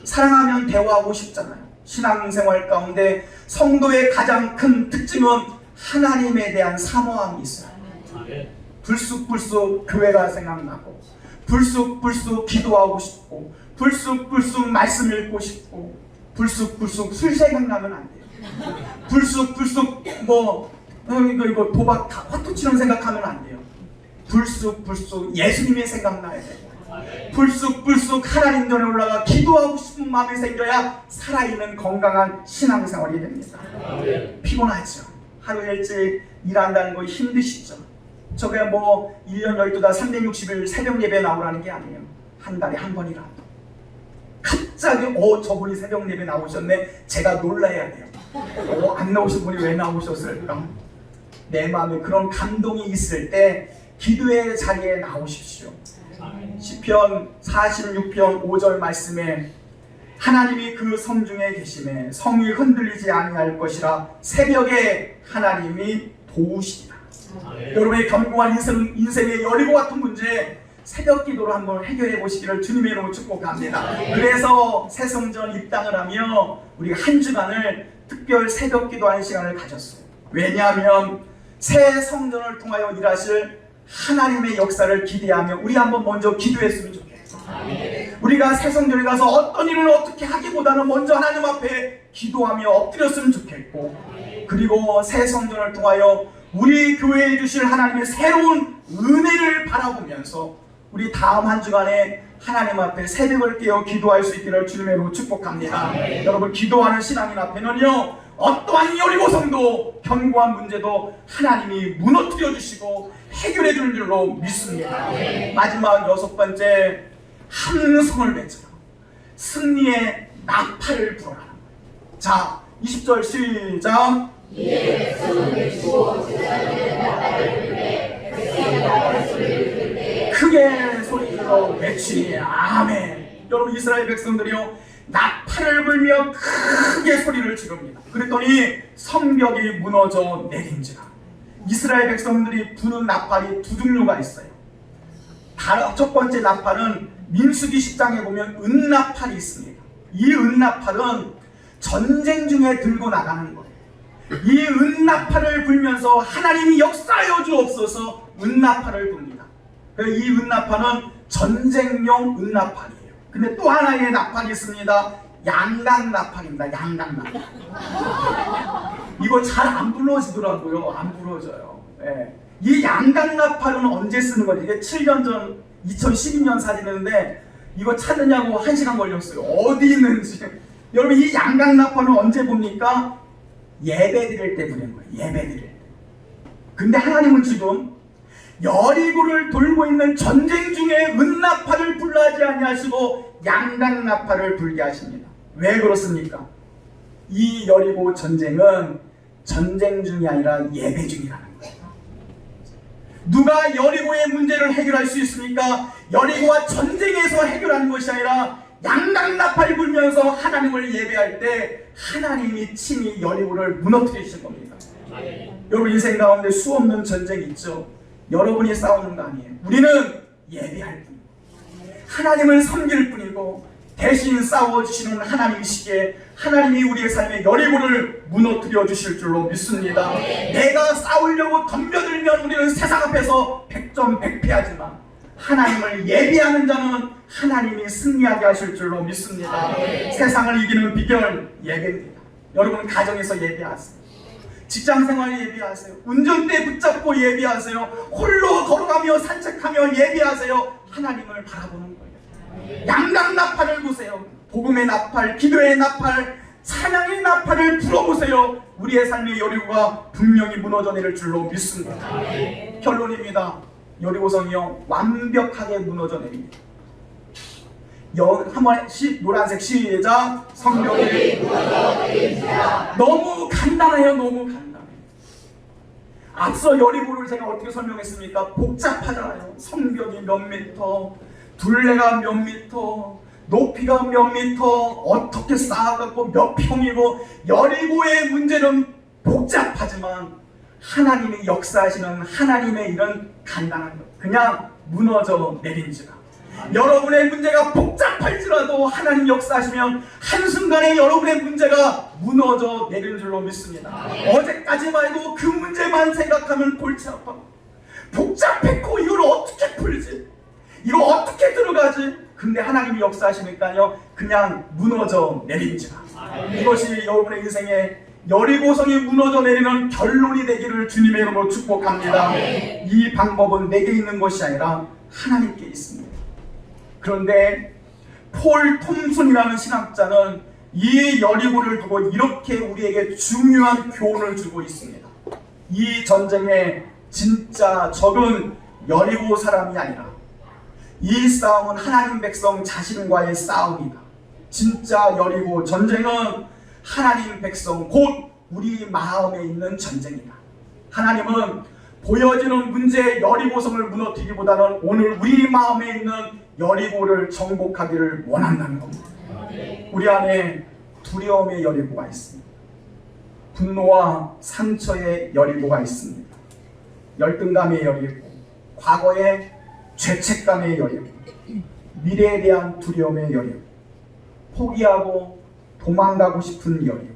사랑하면 대화하고 싶잖아요. 신앙생활 가운데 성도의 가장 큰 특징은 하나님에 대한 사모함이 있어요. 불쑥불쑥 교회가 생각나고, 불쑥불쑥 기도하고 싶고, 불쑥불쑥 말씀 읽고 싶고, 불쑥불쑥 술 생각나면 안 돼요. 불쑥불쑥 이거 도박 화투 치는 생각하면 안 돼요. 불쑥불쑥 예수님이 생각나야 돼요. 불쑥불쑥 하나님 전에 올라가 기도하고 싶은 마음이 생겨야 살아있는 건강한 신앙생활이 됩니다. 피곤하죠. 하루 일찍 일한다는 거 힘드시죠. 저게 1년 12달 360일 새벽 예배 나오라는 게 아니에요. 한 달에 한 번이라도 갑자기 저분이 새벽 예배 나오셨네, 제가 놀라야 돼요. 안 나오신 분이 왜 나오셨을까? 내 마음에 그런 감동이 있을 때 기도의 자리에 나오십시오. 시편 46편 5절 말씀에 하나님이 그 성중에 계심에 성이 흔들리지 아니할 것이라 새벽에 하나님이 도우시리라. 여러분의 견고한 인생의 여리고 같은 문제 새벽 기도로 한번 해결해 보시기를 주님의 이름으로 축복합니다. 그래서 새성전 입당을 하며 우리 한 주간을 특별 새벽 기도하는 시간을 가졌어요. 왜냐하면 새 성전을 통하여 일하실 하나님의 역사를 기대하며 우리 한번 먼저 기도했으면 좋겠어요. 우리가 새 성전에 가서 어떤 일을 어떻게 하기보다는 먼저 하나님 앞에 기도하며 엎드렸으면 좋겠고, 그리고 새 성전을 통하여 우리 교회에 주실 하나님의 새로운 은혜를 바라보면서 우리 다음 한 주간에 하나님 앞에 새벽을 깨어 기도할 수 있기를 주님의 이름으로 축복합니다. 여러분, 기도하는 신앙인 앞에는요, 어떠한 여리고성도 견고한 문제도 하나님이 무너뜨려 주시고 해결해 줄 줄로 믿습니다. 마지막 6번째, 함성을 외쳐라. 승리의 나팔을 불어라. 자, 20절 시작. 이에 백성은 외치고 제사장의 나팔을 불매 백성의 나팔 소리를 들때 크게 소리로 외치니 아멘. 여러분, 이스라엘 백성들이요, 나팔 나팔을 불며 크게 소리를 지릅니다. 그랬더니 성벽이 무너져 내린지라. 이스라엘 백성들이 부는 나팔이 두 종류가 있어요. 첫 번째 나팔은 민수기 10장에 보면 은나팔이 있습니다. 이 은나팔은 전쟁 중에 들고 나가는 거예요. 이 은나팔을 불면서 하나님이 역사하여 주옵소서 은나팔을 붑니다. 이 은나팔은 전쟁용 은나팔이에요. 근데 또 하나의 나팔이 있습니다. 양강 나팔입니다. 양강 나팔. 이거 잘 안 불러지더라고요. 안 불러져요. 예. 이 양강 나팔은 언제 쓰는 거지? 이게 7년 전 2012년 사진인데 이거 찾느냐고 1시간 걸렸어요. 어디 있는지. 여러분 이 양강 나팔은 언제 봅니까? 예배 드릴 때 부는 거예요. 예배 드릴 때. 근데 하나님은 지금 여리고를 돌고 있는 전쟁 중에 은나팔을 불라지 아니하시고 양강나팔을 불게 하십니다. 왜 그렇습니까? 이 여리고 전쟁은 전쟁 중이 아니라 예배 중이라는 거예요. 누가 여리고의 문제를 해결할 수 있습니까? 여리고와 전쟁에서 해결하는 것이 아니라 양강나팔 불면서 하나님을 예배할 때 하나님이 친히 여리고를 무너뜨리신 겁니다. 여러분 인생 가운데 수없는 전쟁이 있죠. 여러분이 싸우는 거 아니에요. 우리는 예배할 뿐, 하나님을 섬길 뿐이고 대신 싸워주시는 하나님이시기에 하나님이 우리의 삶의 여리고를 무너뜨려 주실 줄로 믿습니다. 내가 싸우려고 덤벼들면 우리는 세상 앞에서 백전백패하지만 하나님을 예배하는 자는 하나님이 승리하게 하실 줄로 믿습니다. 세상을 이기는 비결 예배입니다. 여러분 가정에서 예배하세요. 직장생활 예배하세요. 운전대 붙잡고 예배하세요. 홀로 걸어가며 산책하며 예배하세요. 하나님을 바라보는 거예요. 양강나팔을 보세요. 복음의 나팔, 기도의 나팔, 찬양의 나팔을 불어보세요. 우리의 삶의 여리고가 분명히 무너져 내릴 줄로 믿습니다. 결론입니다. 여리고성이요 완벽하게 무너져 내립니다. 한번 노란색 시작. 성벽이 무너져 내립니다. 너무 간단해요. 너무 간단해요. 앞서 여리고를 제가 어떻게 설명했습니까? 복잡하잖아요. 성벽이 몇 미터, 둘레가 몇 미터, 높이가 몇 미터, 어떻게 쌓아갖고 몇 평이고. 여리고의 문제는 복잡하지만 하나님이 역사하시는 하나님의 일은 간단한 것. 그냥 무너져 내린지라. 여러분의 문제가 복잡할지라도 하나님 역사하시면 한순간에 여러분의 문제가 무너져 내리는 줄로 믿습니다. 어제까지만 해도 그 문제만 생각하면 골치 아파요. 복잡했고 이걸 어떻게 풀지? 이거 어떻게 들어가지? 근데 하나님이 역사하시니까요 그냥 무너져 내린지라. 이것이 여러분의 인생에 여리고성이 무너져 내리는 결론이 되기를 주님의 이름으로 축복합니다. 이 방법은 내게 있는 것이 아니라 하나님께 있습니다. 그런데 폴 톰슨이라는 신학자는 이 여리고를 두고 이렇게 우리에게 중요한 교훈을 주고 있습니다. 이 전쟁에 진짜 적은 여리고 사람이 아니라 이 싸움은 하나님 백성 자신과의 싸움이다. 진짜 여리고 전쟁은 하나님 백성 곧 우리 마음에 있는 전쟁이다. 하나님은 보여지는 문제의 여리고성을 무너뜨리기보다는 오늘 우리 마음에 있는 여리고를 정복하기를 원한다는 겁니다. 우리 안에 두려움의 여리고가 있습니다. 분노와 상처의 여리고가 있습니다. 열등감의 여리고, 과거의 죄책감의 여리고, 미래에 대한 두려움의 여리고, 포기하고 도망가고 싶은 여리고,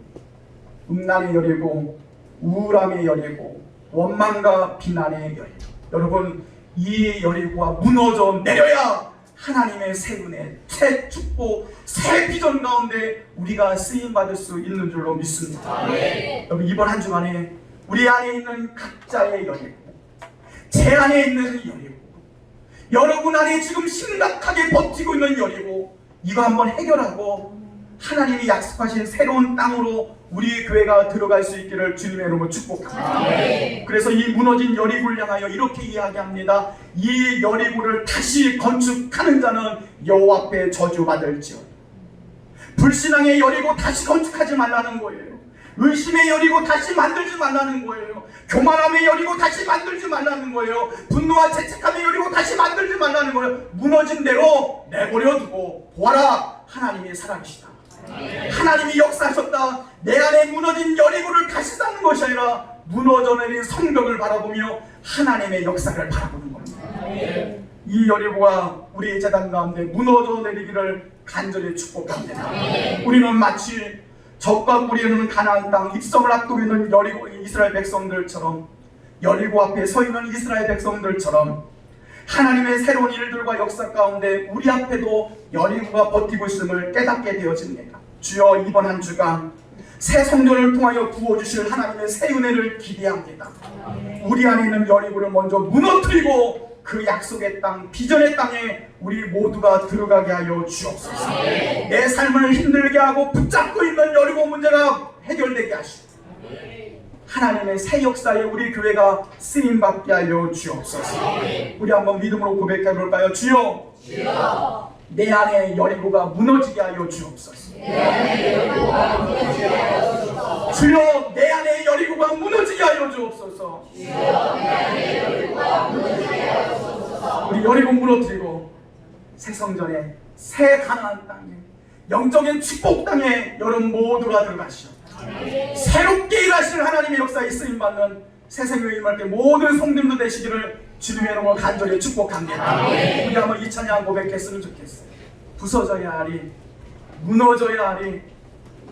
음란의 여리고, 우울함의 여리고, 원망과 비난의 여리고. 여러분 이 여리고가 무너져 내려야 하나님의 새 은혜, 새 축복, 새 비전 가운데 우리가 쓰임받을 수 있는 줄로 믿습니다. 여러분 이번 한 주간에 우리 안에 있는 각자의 여리고, 제 안에 있는 여리고, 여러분 안에 지금 심각하게 버티고 있는 여리고, 이거 한번 해결하고 하나님이 약속하신 새로운 땅으로 우리 교회가 들어갈 수 있기를 주님의 이름으로 축복합니다. 그래서 이 무너진 여리고를 향하여 이렇게 이야기합니다. 이 여리고를 다시 건축하는 자는 여호와 앞에 저주받을지어다. 불신앙의 여리고 다시 건축하지 말라는 거예요. 의심의 여리고 다시 만들지 말라는 거예요. 교만함의 여리고 다시 만들지 말라는 거예요. 분노와 죄책감의 여리고 다시 만들지 말라는 거예요. 무너진 대로 내버려 두고 보아라, 하나님이 살아계시다. 하나님이 역사하셨다. 내 안에 무너진 여리고를 다시 쌓는 것이 아니라 무너져 내린 성벽을 바라보며 하나님의 역사를 바라보는 겁니다. 이 여리고가 우리의 재단 가운데 무너져 내리기를 간절히 축복합니다. 우리는 마치 적과 꾸리는 가나안 땅 입성을 앞두고 있는 여리고 이스라엘 백성들처럼, 여리고 앞에 서 있는 이스라엘 백성들처럼 하나님의 새로운 일들과 역사 가운데 우리 앞에도 여리고가 버티고 있음을 깨닫게 되어집니다. 주여, 이번 한 주간 새 성전을 통하여 부어주실 하나님의 새 은혜를 기대합니다. 우리 안에 있는 여리고를 먼저 무너뜨리고 그 약속의 땅, 비전의 땅에 우리 모두가 들어가게 하여 주옵소서. 내 삶을 힘들게 하고 붙잡고 있는 여리고 문제가 해결되게 하시고 하나님의 새 역사에 우리 교회가 쓰임받게 하여 주옵소서. 우리 한번 믿음으로 고백해 볼까요? 주여, 내 안에 여리고가 무너지게 하여 주옵소서. 주여, 내 안에 여리고가 무너지게 하여 주옵소서. 우리 여리고 무너뜨리고 새 성전에, 새 가나안 땅에, 영적인 축복 땅에 여러분 모두가 들어가시오. 새롭게 일하실 하나님의 역사에 쓰임받는 새 생명이 임할 때 모든 성도님도 되시기를 주님의 이름으로 간절히 축복합니다. 우리 한번 이 찬양 고백했으면 좋겠어요. 부서져야 하리, 무너져야 하리,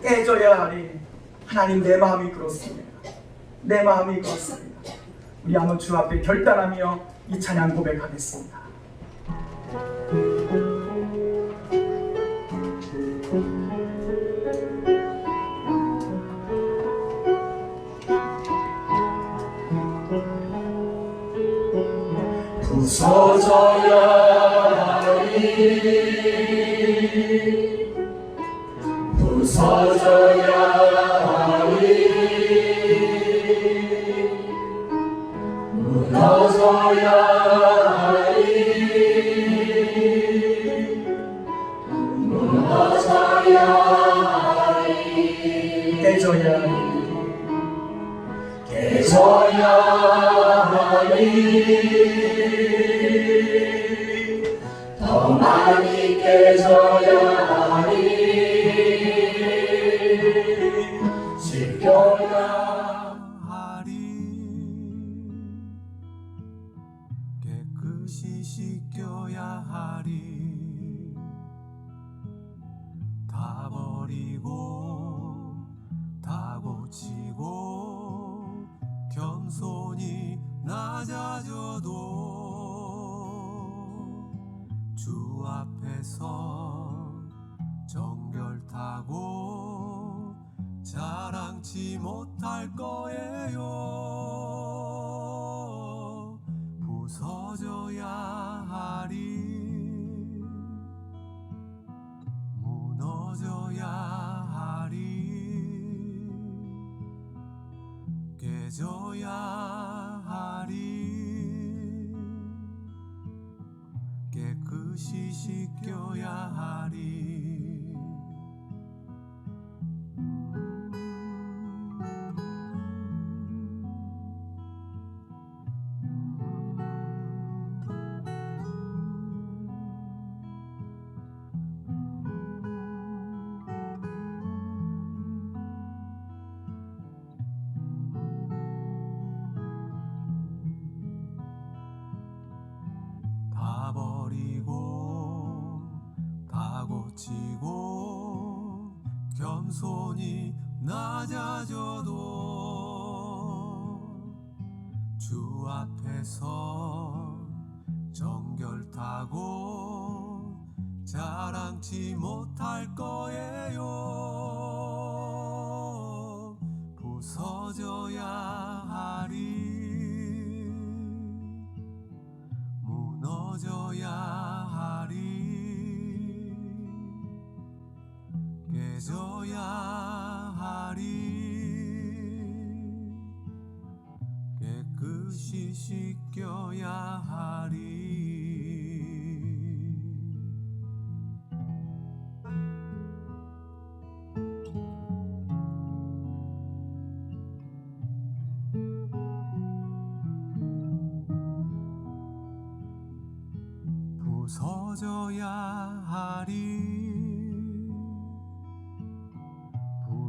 깨져야 하리. 하나님, 내 마음이 그렇습니다. 내 마음이 그렇습니다. 우리 한번 주 앞에 결단하며 이 찬양 고백하겠습니다. 부서져야 하리, 부서져야 하리, 무너져야 하리, 무너져야 하리, 깨져야 하리, 깨져야 하리, 더 많이 깨져야 하리, 씻겨야 하리, 깨끗이 씻겨야 하리, 다 버리고 다 고치고 겸손히 낮아져도 주 앞에서 정결타고 자랑치 못할 거예요. 부서져야 하리, 무너져야 하리, 깨져야 하리, 깨끗이 씻겨야 하리. 다 버리고 다 고치고 겸손히 낮아져도 주 앞에서 정결타고 자랑치 못할 거예요. 부서져야 하리, 무너져야 하리, 깨져야 하리, 깨끗이 씻겨야 하리. 부서져야 하리,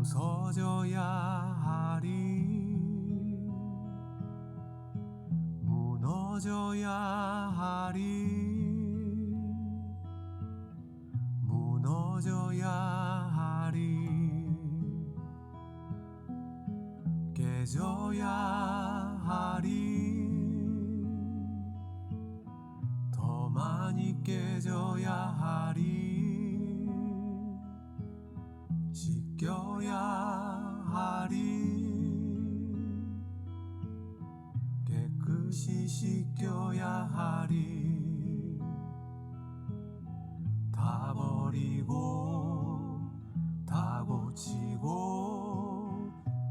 부서져야 하리 무너져야 하리 무너져야 하리 깨져야 하리 더 많이 깨져야 하리 씻겨야 하리 깨끗이 씻겨야 하리 다 버리고 다 고치고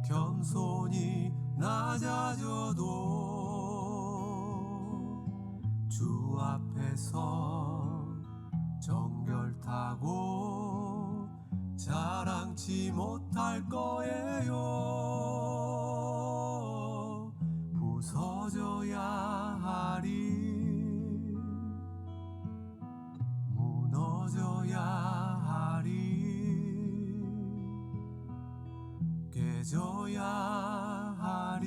겸손히 낮아져도 주 앞에서 정결타고 자랑치 못할 거예요 부서져야 하리 무너져야 하리 깨져야 하리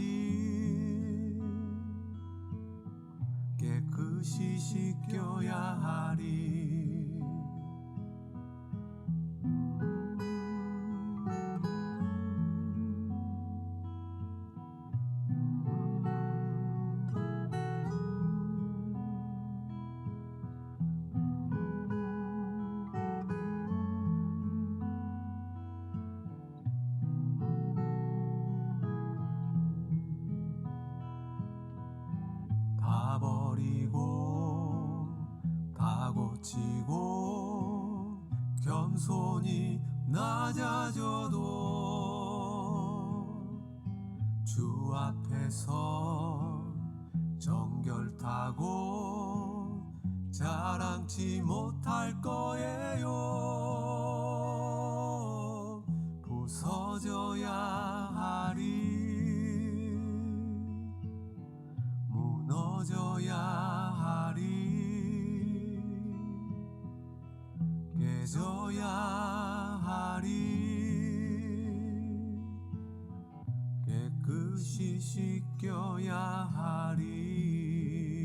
깨끗이 씻겨야 하리 다 버리고 다 고치고 겸손히 낮아져도 주 앞에서 정결타고 자랑치 못할 거예요 부서져야 하리 무너져야 하리 깨져야 하리 깨끗이 씻겨야 하리